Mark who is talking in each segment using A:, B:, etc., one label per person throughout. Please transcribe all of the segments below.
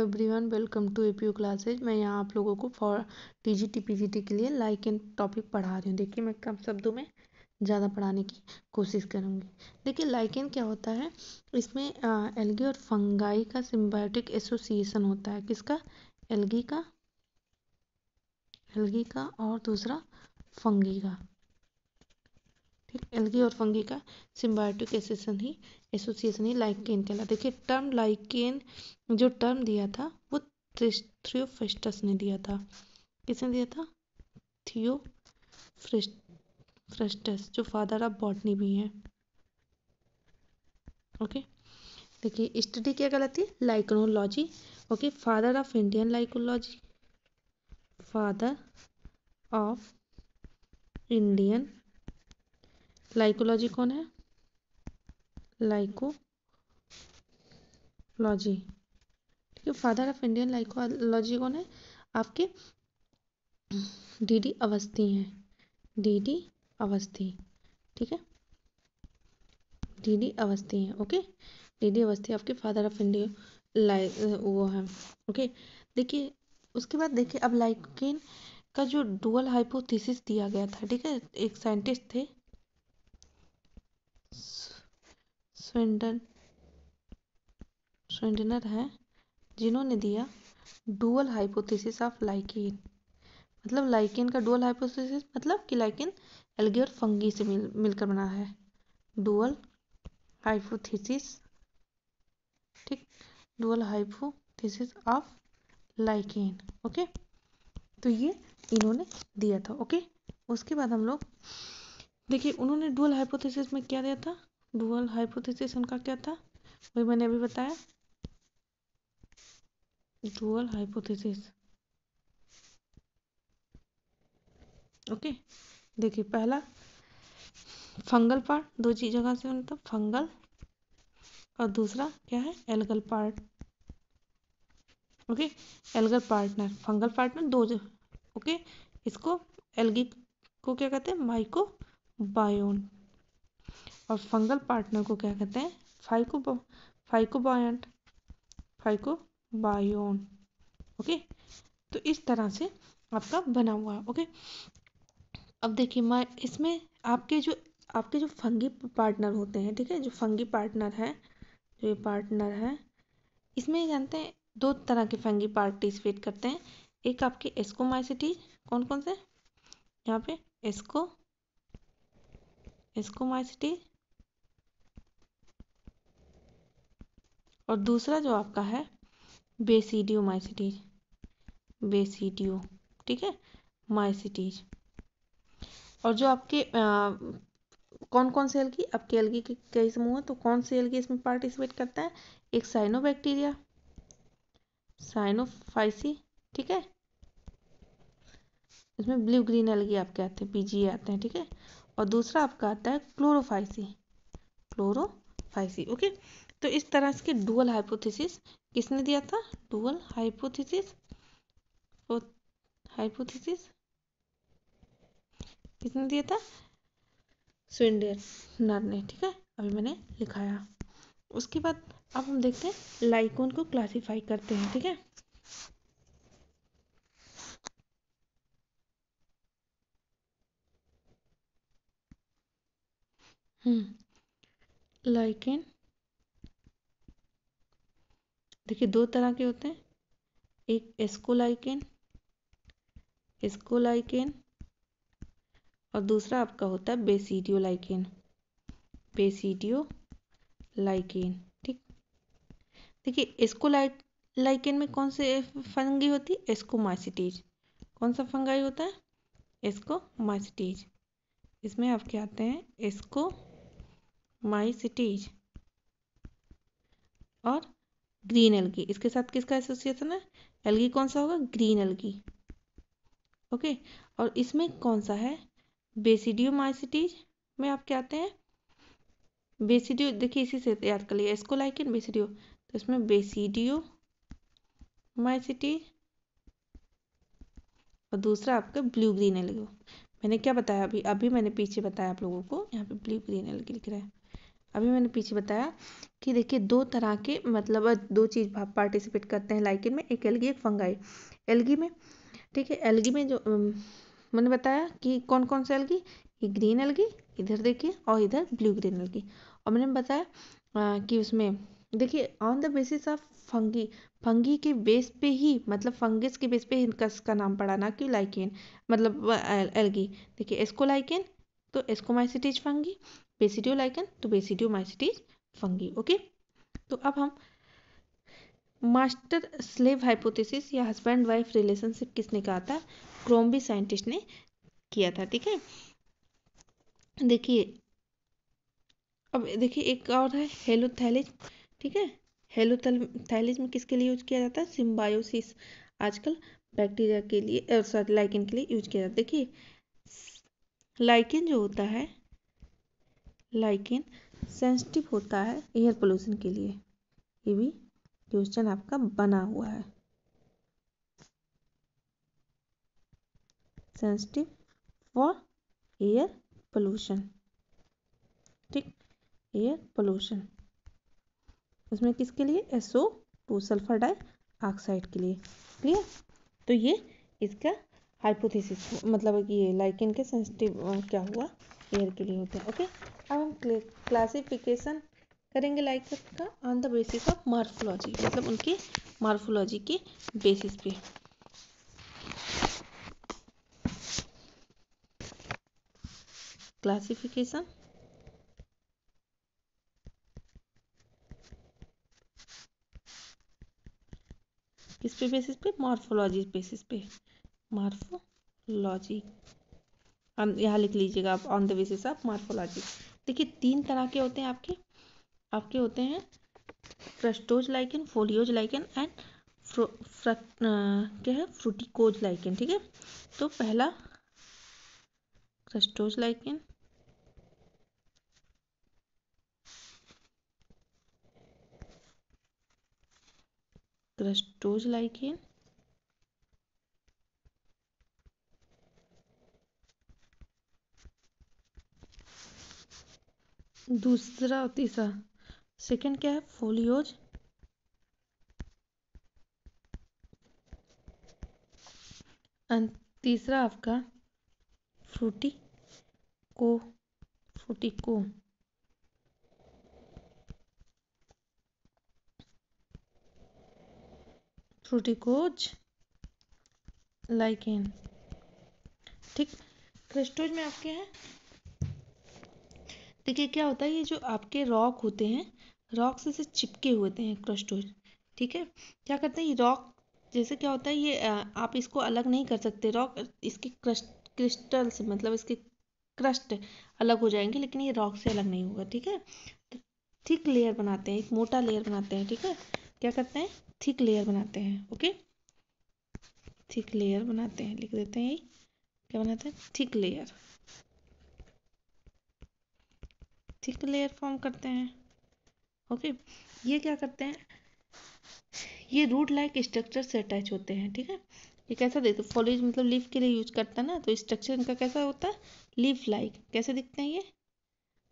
A: Everyone, welcome to APU classes. मैं यहाँ आप लोगों को फॉर टीजीटी पीजीटी के लिए लाइकेन टॉपिक पढ़ा रही हूँ। देखिए, मैं कम शब्दों में ज़्यादा पढ़ाने की कोशिश करूँगी। देखिए, लाइकेन क्या होता है, इसमें एल्गी और फंगाई का सिम्बायोटिक एसोसिएशन होता है। किसका? एल्गी का और दूसरा फंगी का। ठीक, एल्गी और फंगी का सिम्बायोटिक एसोसिएशन ही लाइकेन कहलाता है। देखिए, टर्म लाइकेन जो टर्म दिया था वो थियोफ्रास्टस ने दिया था। किसने दिया था? थियोफ्रास्टस, जो फादर ऑफ बॉटनी भी हैं। ओके, देखिए स्टडी क्या कहलाती है? Lichenology. Okay, father of Indian lichenology, father of Indian lichenology कौन है? लाइकोलॉजी। ठीक है, फादर ऑफ इंडियन लाइकोलॉजी कौन है? आपके डीडी अवस्थी हैं। डीडी अवस्थी, ठीक है, डीडी अवस्थी हैं। ओके, डीडी अवस्थी आपके फादर ऑफ इंडिया वो हैं। ओके, देखिए उसके बाद देखिए अब लाइकेन का जो डुअल हाइपोथेसिस दिया गया था, ठीक है, एक साइंटिस्ट थे स्वेंडनर है, जिन्होंने दिया डुअल हाइपोथेसिस ऑफ लाइकेन। मतलब लाइकेन का डुअल हाइपोथेसिस मतलब कि लाइकेन एल्गी और फंगी से मिलकर बना है। डुअल हाइपोथेसिस, ठीक, dual hypothesis of lichen. Okay, तो ये इन्होंने दिया था। ओके, उसके बाद हम लोग देखिए उन्होंने डुअल हाइपोथेसिस में क्या दिया था? डुअल हाइपोथेसिस उनका क्या था? वही मैंने अभी बताया, डुअल हाइपोथेसिस। ओके, देखिए पहला फंगल पार्ट, दो चीज जगह से मतलब फंगल, और दूसरा क्या है? Algal part. Okay, algal partner, fungal partner दो ओके, इसको एल्गी को क्या कहते हैं? माइकोबायोन। और फंगल पार्टनर को क्या कहते हैं? फाइकोबायंट, फाइकोबायोन। ओके, तो इस तरह से आपका बना हुआ है। ओके, अब देखिए मैं इसमें आपके जो फंगी पार्टनर होते हैं, ठीक है, जो फंगी पार्टनर है, जो ये पार्टनर है, इसमें जानते हैं दो तरह के फंगी पार्टिसिपेट करते हैं। एक आपके एस्कोमाइसिटीज, कौन कौन से? यहाँ पे एस्कोमाइसिटीज, और दूसरा जो आपका है बेसिडियोमाइसिटीज, ठीक है, माइसिटीज। और जो आपके कौन कौन से एल्गी? आपके एल्गी के कई समूह हैं, तो कौन से एल्गी इसमें पार्टिसिपेट करता है? एक साइनोबैक्टीरिया, साइनोफाइसी, ठीक है, इसमें ब्लू ग्रीन एल्गी आपके आते हैं, पीजीए आते हैं, ठीक है, और दूसरा आपका आता है क्लोरोफाइसी। ओके, तो इस तरह के डुअल हाइपोथेसिस किसने दिया था? डुअल हाइपोथेसिस किसने दिया था? स्वेंडनर ने, ठीक है, अभी मैंने लिखाया। उसके बाद अब हम देखते हैं लाइकोन को क्लासिफाई करते हैं, ठीक है। लाइकेन देखिए दो तरह के होते हैं, एक एस्कोलाइकेन और दूसरा आपका होता है बेसिडियोलाइकेन, ठीक। देखिए एस्कोलाइकेन में कौन से फंगी होती है? एस्कोमाइसिटीज। कौन सा फंगाई होता है? एस्कोमाइसिटीज। इसमें आपके आते हैं एस्कोमाइसिटीज और ग्रीन एल्गी। इसके साथ किसका एसोसिएशन है? एल्गी कौन सा होगा? Green algae. ओके, और इसमें कौन सा है? बेसिडियोमाइसिटीज में आपके आते हैं बेसिडियो। देखिए इसी से याद कर लिया, एस्कोलाइकेन बेसिडियो, तो इसमें बेसिडियोमाइसिटीज और दूसरा आपका ब्लू ग्रीन एल्गी। मैंने क्या बताया अभी मैंने पीछे बताया आप लोगों को, यहाँ पे ब्लू ग्रीन एल्गी लिख रहा है। अभी मैंने पीछे बताया कि देखिए दो तरह के मतलब दो चीज़ पार्टिसिपेट करते हैं लाइकेन में, एक एल्गी एक फंगाई। एल्गी में, ठीक है, एल्गी में जो मैंने बताया कि कौन कौन सा एल्गी, ये ग्रीन एल्गी इधर देखिए और इधर ब्लू ग्रीन एल्गी। और मैंने बताया कि उसमें देखिए on the basis of fungi, fungi के बेस पे ही मतलब फंगस के बेस पे ही इनका नाम पड़ा, ना कि लाइकेन मतलब एल्गी। देखिए एस्कोलाइकेन तो एस्कोमाइसिटीज फंगी, बेसिडियोलाइकेन तो बेसिडियोमाइसिटीज फंगी। ओके, तो अब हम मास्टर स्लेव हाइपोथेसिस या हस्बैंड वाइफ रिलेशनशिप किसने कहा था, क्रोम्बी साइंटिस्ट ने किया था। ठीक है, देखिए अब देखिए एक और है हेलोथैलिज। ठीक है, हेलोथैलिज में किसके लिए यूज किया जाता है, सिम्बायोसिस, आजकल बैक्टीरिया के लिए सॉरी लाइकेन के लिए यूज किया जाता है। देखिए लाइकेन जो होता है, लाइकेन सेंसिटिव होता है एयर पोल्यूशन के लिए, ये भी क्वेश्चन आपका बना हुआ है। सेंसिटिव फॉर एयर पोल्यूशन, ठीक, एयर पोल्यूशन उसमें किसके लिए, SO2 सल्फर डाइऑक्साइड के लिए। क्लियर, तो ये इसका हाइपोथेसिस मतलब ये लाइकेन के सेंसिटिव क्या हुआ, एयर के लिए होते हैं। ओके, अब हम क्लासिफिकेशन करेंगे लाइकेन का on the basis of morphology, मतलब उनकी मॉर्फोलॉजी के बेसिस पे। क्लासिफिकेशन किस पे बेसिस पे, मॉर्फोलॉजी बेसिस पे, मॉर्फोलॉजी यहाँ लिख लीजिएगा आप, on the basis of morphology. देखिए तीन तरह के होते हैं आपके, आपके होते हैं फ्रस्टोज लाइकेन, फोलियोज लाइकेन एंड क्या है, फ्रूटिकोज लाइकेन। ठीक है, तो पहला फ्रस्टोज लाइकेन, क्रस्टोज लाइकेन, दूसरा और तीसरा, सेकंड क्या है, फोलियोज, एंड तीसरा आपका फ्रूटिको, फ्रूटिको, फ्रूटिकोज लाइकेन। ठीक, क्रस्टोज में आपके हैं, देखिए क्या होता है, ये जो आपके रॉक होते हैं, रॉक से चिपके हुए होते हैं क्रस्टोज। ठीक है, क्या करते हैं ये रॉक, जैसे क्या होता है ये आप इसको अलग नहीं कर सकते रॉक, इसके क्रिस्टल से मतलब इसके क्रस्ट अलग हो जाएंगे, लेकिन ये रॉक से अलग नहीं होगा। ठीक है, तो थिक लेयर बनाते हैं, एक मोटा लेयर बनाते हैं। ठीक है, क्या करते हैं, थिक लेयर बनाते हैं। ओके, थिक लेयर बनाते हैं, लिख देते हैं, ये क्या बनाते हैं, thick layer, thick layer form करते हैं। ओके, ये क्या करते हैं, ये रूट लाइक स्ट्रक्चर से अटैच होते हैं। ठीक है, ये कैसा देखते, फॉलिज मतलब लीफ के लिए यूज करता है ना, तो स्ट्रक्चर इनका कैसा होता है, लीफ लाइक। कैसे दिखते हैं ये,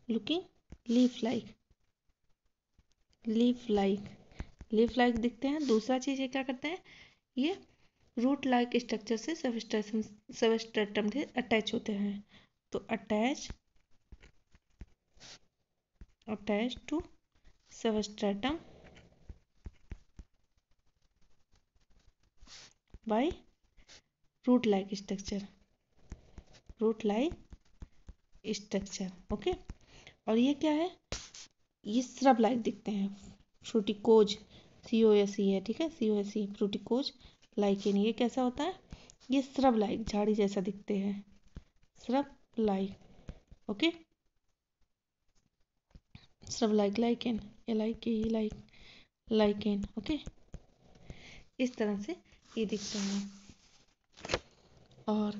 A: looking leaf like, leaf like, leaf like दिखते हैं। दूसरा चीज ये क्या करते हैं, ये रूट लाइक स्ट्रक्चर से सबस्ट्रेटम से अटैच होते हैं। तो attach to substratum by root like structure, root like structure. Okay, और ये क्या है, ये श्रब लाइक दिखते हैं, फ्रूटिकोज, COSE है। ठीक है, COSE फ्रूटिकोज लाइकेन, ये कैसा होता है, ये श्रब लाइक झाड़ी जैसा दिखते हैं, shrub like. Okay, shrub like lichen, lichen. Okay, इस तरह से ये दिखते हैं। और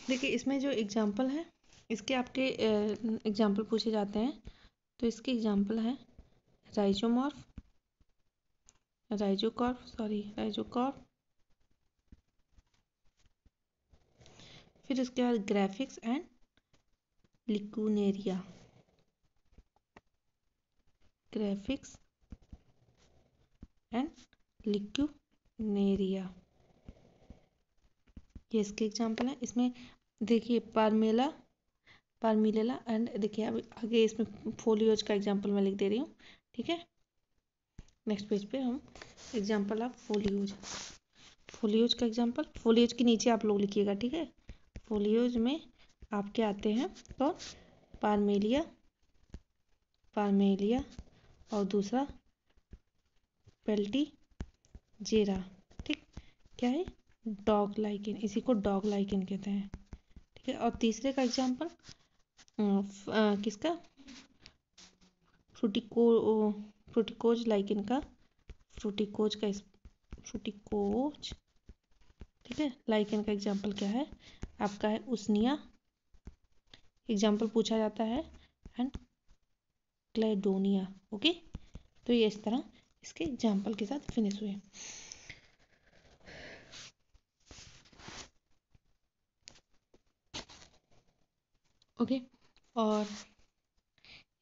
A: देखिए इसमें जो एग्जाम्पल है, इसके आपके एग्जाम्पल पूछे जाते हैं, तो इसके एग्जाम्पल है राइजोमॉर्फ, राइजोकॉर्फ, फिर उसके बाद ग्राफिक्स एंड लिकुनेरिया। ग्राफिक्स एंड लिक्यूनेरिया, ये इसके एग्जाम्पल हैं। इसमें देखिए पार्मिलेला एंड देखिए अब आगे इसमें फोलियोज का एग्जाम्पल मैं लिख दे रही हूँ, ठीक है। नेक्स्ट पेज पे हम एग्जाम्पल ऑफ फोलियोज का एग्जाम्पल, फोलियोज के नीचे आप लोग लिखिएगा, ठीक है। फोलियोज में आपके आते हैं कौन, पार्मेलिया और दूसरा पेल्टीजेरा, ठीक। क्या है, डॉग लाइकेन, इसी को डॉग लाइकेन कहते हैं, ठीक है। और तीसरे का एग्जाम्पल किसका, फ्रूटिकोज लाइकेन का, फ्रूटिकोज, ठीक है। लाइकेन का एग्जाम्पल क्या है आपका, है उसनिया, एग्जाम्पल पूछा जाता है, एंड क्लेडोनिया, ओके। तो ये इस तरह इसके एग्जाम्पल के साथ फिनिश हुए। ओके, और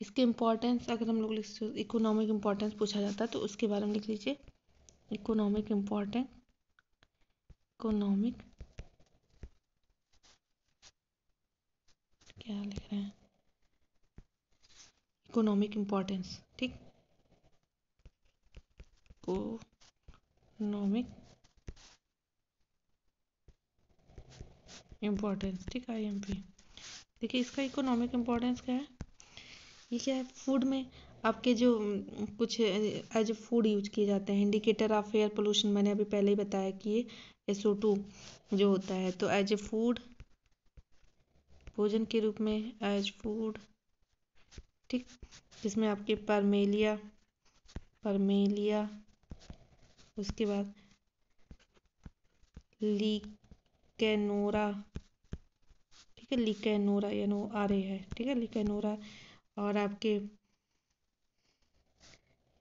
A: इसके इम्पोर्टेंस अगर हम लोग इकोनॉमिक इम्पोर्टेंस पूछा जाता है तो उसके बारे में लिख लीजिए। इकोनॉमिक इम्पोर्टेंस, इकोनॉमिक क्या लिख रहे हैं, इकोनॉमिक इम्पोर्टेंस, ठीक। इकोनॉमिक इम्पोर्टेंस, ठीक, IMP। देखिए इसका इकोनॉमिक इम्पोर्टेंस क्या है, ये क्या है, फूड में आपके जो कुछ एज ए फूड यूज किए जाते हैं। इंडिकेटर ऑफ एयर पोल्यूशन मैंने अभी पहले ही बताया कि ये SO2 जो होता है, तो एज ए फूड, भोजन के रूप में, एज फूड, ठीक। जिसमें आपके परमेलिया, उसके बाद लिकेनोरा, ठीक है, लिकेनोरा या नो आ रही है, ठीक है, लिकेनोरा, और आपके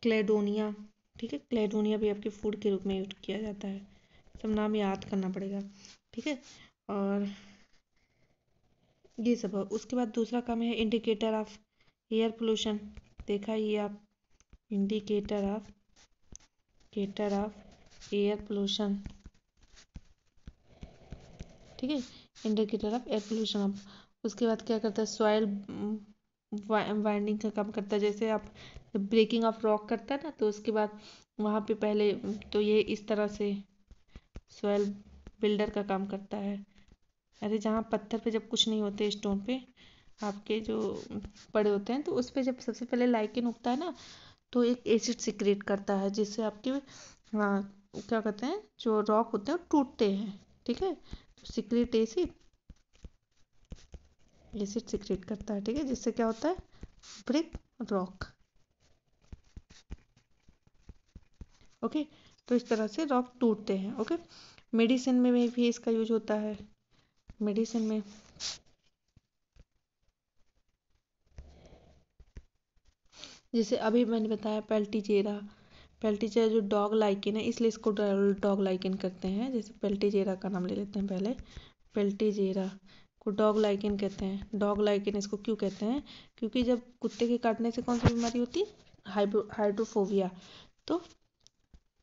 A: क्लेडोनिया, ठीक है, क्लेडोनिया भी आपके फूड के रूप में यूज किया जाता है। सब नाम याद करना पड़ेगा, ठीक है। और ये सब है। उसके बाद दूसरा काम है इंडिकेटर ऑफ एयर पोल्यूशन, देखा ये आप, इंडिकेटर ऑफ एयर पोल्यूशन, ठीक है, इंडिकेटर ऑफ एयर पोल्यूशन। अब उसके बाद क्या करता है, सॉइल वाइंडिंग का काम करता है। जैसे आप ब्रेकिंग ऑफ रॉक करता है ना, तो उसके बाद वहाँ पे पहले तो ये इस तरह से सॉइल बिल्डर का काम करता है। अरे जहाँ पत्थर पे जब कुछ नहीं होते, स्टोन पे आपके जो पड़े होते हैं, तो उस पे जब सबसे पहले लाइकेन उगता है ना, तो एक एसिड सिक्रेट करता है, जिससे आपके हाँ क्या कहते हैं, जो रॉक होते हैं वो टूटते हैं, ठीक है। तो सिक्रेट एसिड सिक्रेट करता है, ठीक है, जिससे क्या होता है, ब्रेक रॉक, ओके। तो इस तरह से रॉक टूटते हैं, ओके। मेडिसिन में भी इसका यूज होता है। मेडिसिन में जैसे अभी मैंने बताया पेल्टीजेरा जो डॉग लाइकेन है, इसलिए इसको डॉग लाइकेन करते हैं। जैसे पेल्टीजेरा का नाम ले लेते हैं पहले, पेल्टीजेरा को डॉग लाइकेन कहते हैं। डॉग लाइकेन इसको क्यों कहते हैं, क्योंकि जब कुत्ते के काटने से कौन सी बीमारी होती है, हाइड्रोफोबिया, तो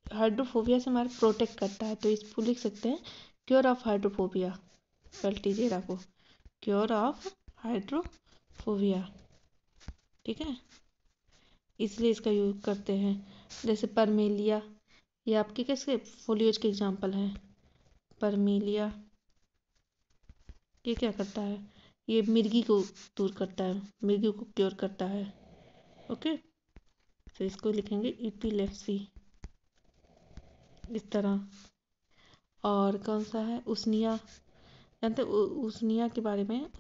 A: हाइड्रोफोबिया से हमारे प्रोटेक्ट करता है। तो इसको लिख सकते हैं क्योर ऑफ हाइड्रोफोबिया, पेल्टीजेरा को क्योर ऑफ हाइड्रोफोबिया, ठीक है, इसलिए इसका यूज करते हैं। जैसे परमेलिया, ये आपके कैसे फोलियोज के एग्जाम्पल हैं। परमेलिया ये क्या करता है, ये मिर्गी को दूर करता है, मिर्गी को क्योर करता है, ओके। तो इसको लिखेंगे इपिलेप्सी, इस तरह। और कौन सा है, उसनिया, जानते उसनिया के बारे में,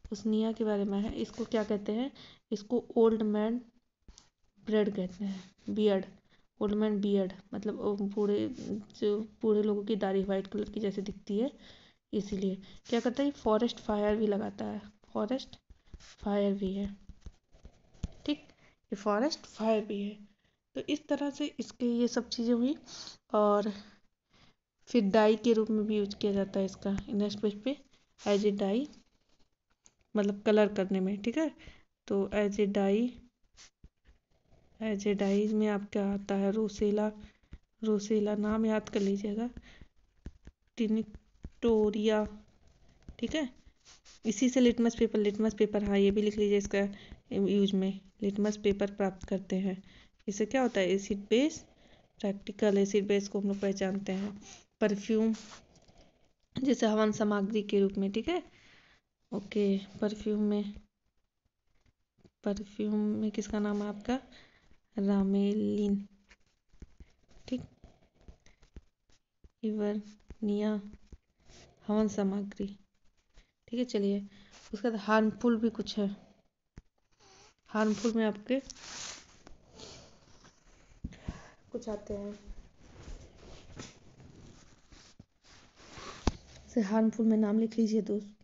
A: उसनिया के बारे में है। इसको क्या कहते हैं, इसको ओल्ड मैन ब्रेड कहते हैं, बियर्ड, ओल्ड मैन बियर्ड, मतलब बूढ़े लोगों की दाढ़ी वाइट कलर की जैसे दिखती है, इसीलिए। क्या करता है, फॉरेस्ट फायर भी लगाता है, फॉरेस्ट फायर भी है, ठीक, ये फॉरेस्ट फायर भी है। तो इस तरह से इसके ये सब चीज़ें हुई। और फिर डाई के रूप में भी यूज किया जाता है इसका, नेक्स्ट पेज पे, एज ए डाई, मतलब कलर करने में, ठीक है। तो एज ए डाई एजेडाइज में आपका आता है रोसेला, रोसेला नाम याद कर लीजिएगा, टिनिटोरिया, ठीक है। इसी से लिटमस पेपर, लिटमस पेपर, हाँ ये भी लिख लीजिए इसका यूज में, लिटमस पेपर प्राप्त करते हैं। इससे क्या होता है, acid base, practical acid base को हम लोग पहचानते हैं। परफ्यूम जैसे हवन सामग्री के रूप में, ठीक है। ओके, परफ्यूम में किसका नाम है आपका, रामेलिन, ठीक। इवर्निया हवन सामग्री, ठीक है। चलिए उसके बाद हार्मफुल भी कुछ है। हार्मफुल में आपके कुछ आते हैं, जैसे हार्मफुल में नाम लिख लीजिए दोस्त।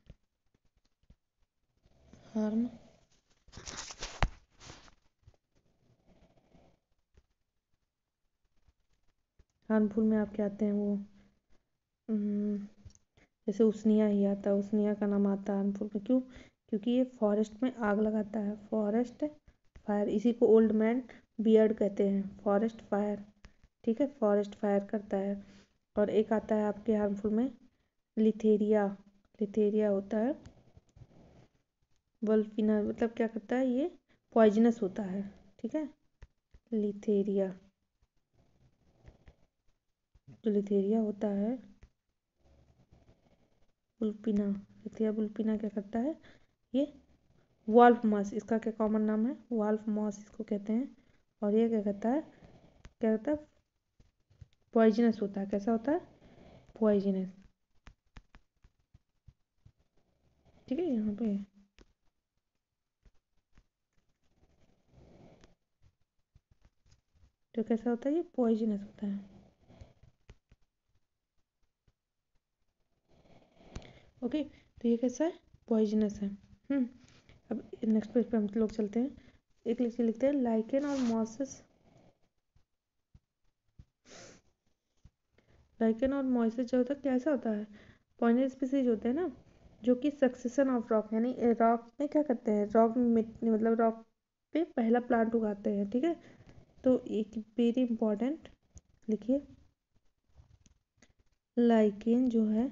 A: हार्मफुल में आपके आते हैं वो जैसे उसनिया ही आता है, उसनिया का नाम आता है हार्मफुल में। क्यों, क्योंकि ये फॉरेस्ट में आग लगाता है, फॉरेस्ट फायर, इसी को ओल्ड मैन बियर्ड कहते हैं, फॉरेस्ट फायर, ठीक है। फॉरेस्ट फायर करता है। और एक आता है आपके हार्मफुल में लिथेरिया, लिथेरिया होता है वल्फिना, मतलब क्या करता है, ये पॉइजनस होता है, ठीक है। लिथेरिया, जो लिथेरिया होता है बुल्पिना, लिथेरिया बुल्पिना क्या करता है, ये वॉल्फ मॉस, इसका क्या कॉमन नाम है, वॉल्फ मॉस इसको कहते हैं। और ये क्या कहता है, क्या कहता है, पॉइजनस होता है। कैसा होता है, पॉइजनस, ठीक है। यहाँ पे तो कैसा होता है, ये पॉइजनस होता है। ओके, तो ये कैसा है, पॉइजनस है। अब नेक्स्ट पेज पे हम लोग चलते हैं। एक लिखते हैं लाइकेन और मॉसेस, लाइकेन और मॉइसेस जो होता है कैसा होता है, पॉइजनस स्पीसीज होते हैं ना, जो कि सक्सेशन ऑफ रॉक, यानी रॉक में क्या करते हैं, रॉक मिट्टी मतलब रॉक पे पहला प्लांट उगाते हैं, ठीक है। तो एक वेरी इंपॉर्टेंट लिखिए, लाइकेन जो है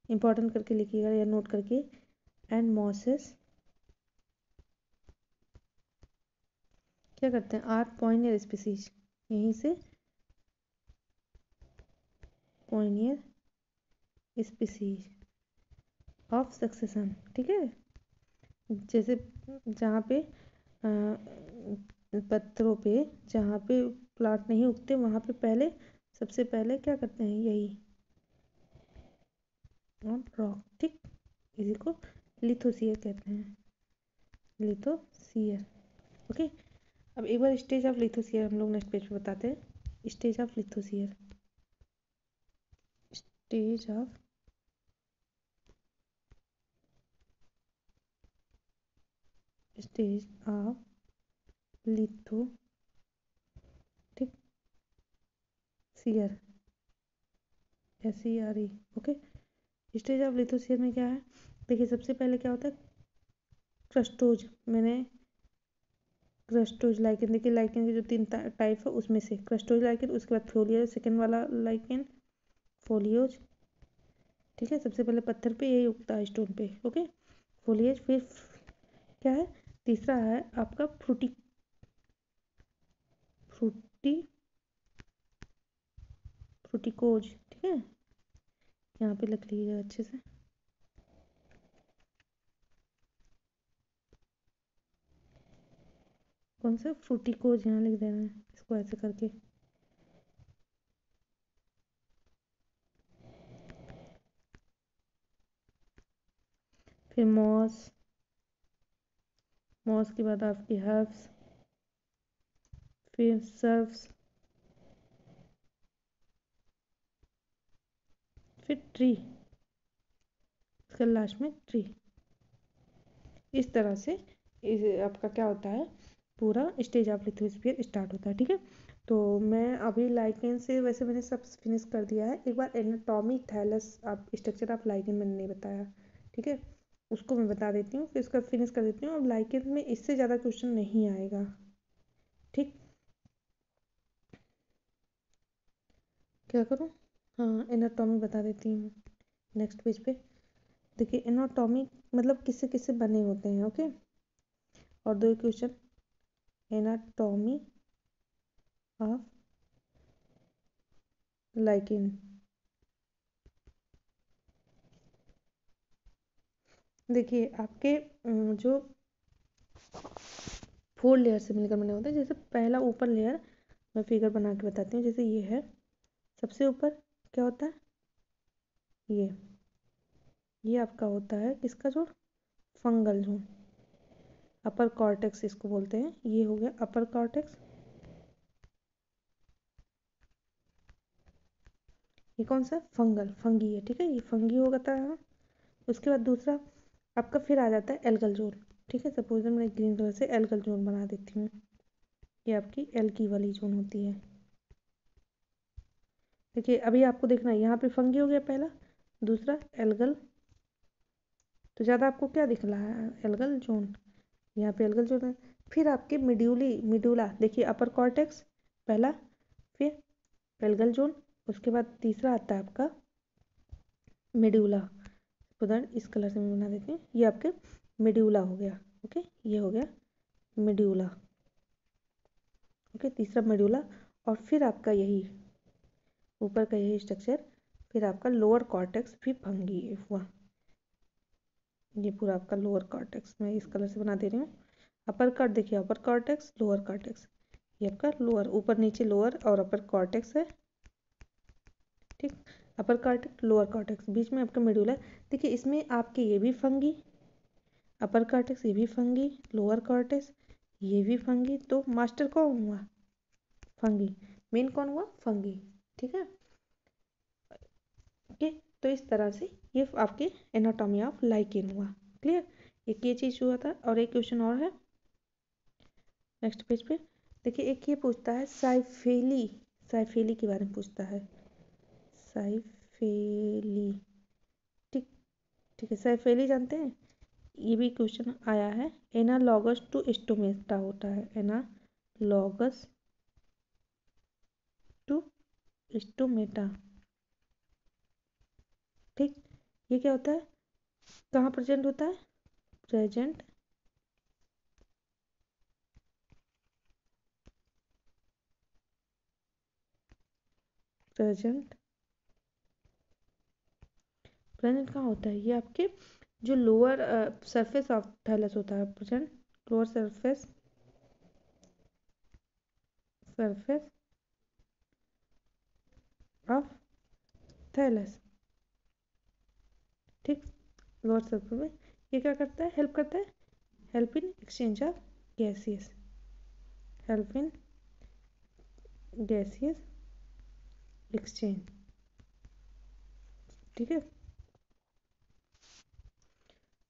A: इंपॉर्टेंट करके लिखिएगा या नोट करके, एंड मॉसेस क्या करते हैं, आर पॉइनियर स्पीसीज, यहीं से पॉइनियर स्पीसीज ऑफ सक्सेशन, ठीक है। जैसे जहाँ पे पत्थरों पे जहाँ पे प्लांट नहीं उगते वहाँ पे पहले सबसे पहले क्या करते हैं, यही ऑन रॉक, ठीक। इसी को लिथोसियर कहते हैं, लिथोसियर, ओके। अब एक बार स्टेज ऑफ लिथोसियर हम लोग नेक्स्ट पेज पे बताते हैं। Stage of lithosere, stage of litho, ठीक, sere, SERE, okay. Stage of lithosere में क्या है, देखिए सबसे पहले क्या होता है, क्रस्टोज, मैंने क्रस्टोज लाइकेन, देखिए लाइकेन के जो 3 टाइप है उसमें से क्रस्टोज लाइकेन, उसके बाद फोलियोज, सेकेंड वाला लाइकेन फोलियोज, ठीक है। सबसे पहले पत्थर पे यही उगता है, स्टोन पे, ओके, फोलियज। फिर क्या है, तीसरा है आपका फ्रूटी, फ्रूटी फ्रूटिकोज, ठीक है। यहाँ पे लिख लीजिएगा अच्छे से, कौन सा फ्रूटिकोज, यहाँ लिख देना है इसको ऐसे करके। फिर मॉस, मॉस के बाद आपकी हर्ब्स, फिर सर्फ्स, फिर ट्री, उसके लास्ट में ट्री। इस तरह से आपका क्या होता है, पूरा स्टेज ऑफ लिथोस्फीयर स्टार्ट होता है, ठीक है। तो मैं अभी लाइकेन से वैसे मैंने सब फिनिश कर दिया है। एक बार एनाटॉमी थैलस आप स्ट्रक्चर ऑफ लाइकेन मैंने नहीं बताया, ठीक है, उसको मैं बता देती हूँ, फिर उसका फिनिश कर देती हूँ। अब लाइकेन में इससे ज़्यादा क्वेश्चन नहीं आएगा, ठीक, क्या करूँ, हाँ एनाटॉमी बता देती हूँ नेक्स्ट पेज पे। देखिए एनाटॉमी मतलब किससे किससे बने होते हैं, ओके। और दो क्वेश्चन, एनाटॉमी ऑफ लाइकेन। देखिए आपके जो 4 लेयर से मिलकर बने होते हैं। जैसे पहला ऊपर लेयर मैं फिगर बना के बताती हूँ। जैसे ये है, सबसे ऊपर क्या होता है, ये आपका होता है किसका जोन, फंगल जोन, अपर कॉर्टेक्स इसको बोलते हैं। ये हो गया अपर कॉर्टेक्स। ये कौन सा, फंगल, फंगी है, ठीक है, ये फंगी होगा था। उसके बाद दूसरा आपका फिर आ जाता है एल्गल जोन, ठीक है। सपोज मैं ग्रीन कलर से एल्गल जोन बना देती हूँ। ये आपकी एल्गी वाली जोन होती है। देखिए अभी आपको देखना है, यहाँ पे फंगी हो गया पहला, दूसरा एल्गल। तो ज़्यादा आपको क्या दिख रहा है, एल्गल जोन, यहाँ पे एल्गल जोन है। फिर आपके मिड्यूला देखिए, अपर कॉर्टेक्स पहला, फिर एल्गल जोन, उसके बाद तीसरा आता है आपका मेड्यूला। उदाहरण इस कलर से मैं बना देती हूँ, ये आपके मेड्यूला हो गया, ओके, ये हो गया मेड्यूला, ओके, तीसरा मेड्यूला। और फिर आपका यही ऊपर का यही स्ट्रक्चर, फिर आपका लोअर कॉर्टेक्स भी फंगी हुआ। ये पूरा आपका लोअर कॉर्टेक्स मैं इस कलर से बना दे रही हूँ। अपर कॉर्ट देखिए, अपर कॉर्टेक्स, लोअर कॉर्टेक्स, ये आपका लोअर, ऊपर नीचे लोअर और अपर कॉर्टेक्स है, ठीक। अपर कॉर्टेक्स, लोअर कॉर्टेक्स, बीच में आपका मेडुला। देखिए इसमें आपके ये भी फंगी, अपर कॉर्टेक्स ये भी फंगी, लोअर कॉर्टेक्स ये भी फंगी। तो मास्टर कौन हुआ, फंगी, मेन कौन हुआ, फंगी, ठीक है, ओके। तो इस तरह से ये आपके एनाटॉमी ऑफ लाइकेन हुआ, क्लियर। एक ये चीज़ हुआ था। और एक क्वेश्चन और है नेक्स्ट पेज पे। देखिए एक ये पूछता है साइफेली, साइफेली के बारे में पूछता है, साइफेली, ठीक, ठीक है, साइफेली जानते हैं, ये भी क्वेश्चन आया है। एनालॉगस टू स्टोमेटा होता है, एनालॉगस टू स्टोमेटा, ठीक। ये क्या होता है, कहाँ प्रेजेंट होता है, प्रेजेंट प्रेजेंट प्रेजेंट कहाँ होता है, ये आपके जो लोअर सरफेस ऑफ थैलस होता है, present lower surface, surface of thallus, ठीक, लोअर सरफेस में। ये क्या करता है, हेल्प करता है, help in exchange of gases, help in gases exchange, ठीक है।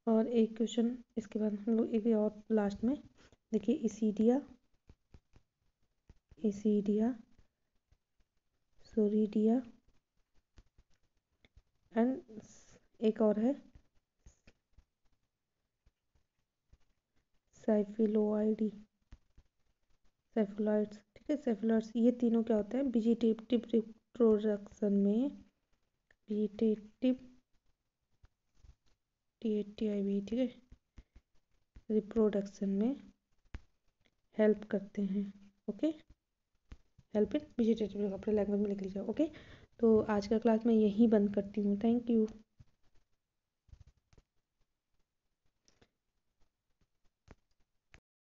A: और एक क्वेश्चन इसके बाद हम लोग एक और लास्ट में, देखिए इसीडिया, इसीडिया, सोरिडिया एंड एक और है साइफिलोइडी, सेफेलॉइड्स, ठीक है, सेफेलॉइड्स। ये तीनों क्या होते हैं, वेजिटेटिव रिप्रोडक्शन में, वेजिटेटिव, TATIV, ठीक है, रिप्रोडक्शन में हेल्प करते हैं, ओके, हेल्प इन वेजिटेटिव, अपने लैंग्वेज में लिख लीजिए, ओके। तो आज का क्लास मैं यहीं बंद करती हूँ, थैंक यू।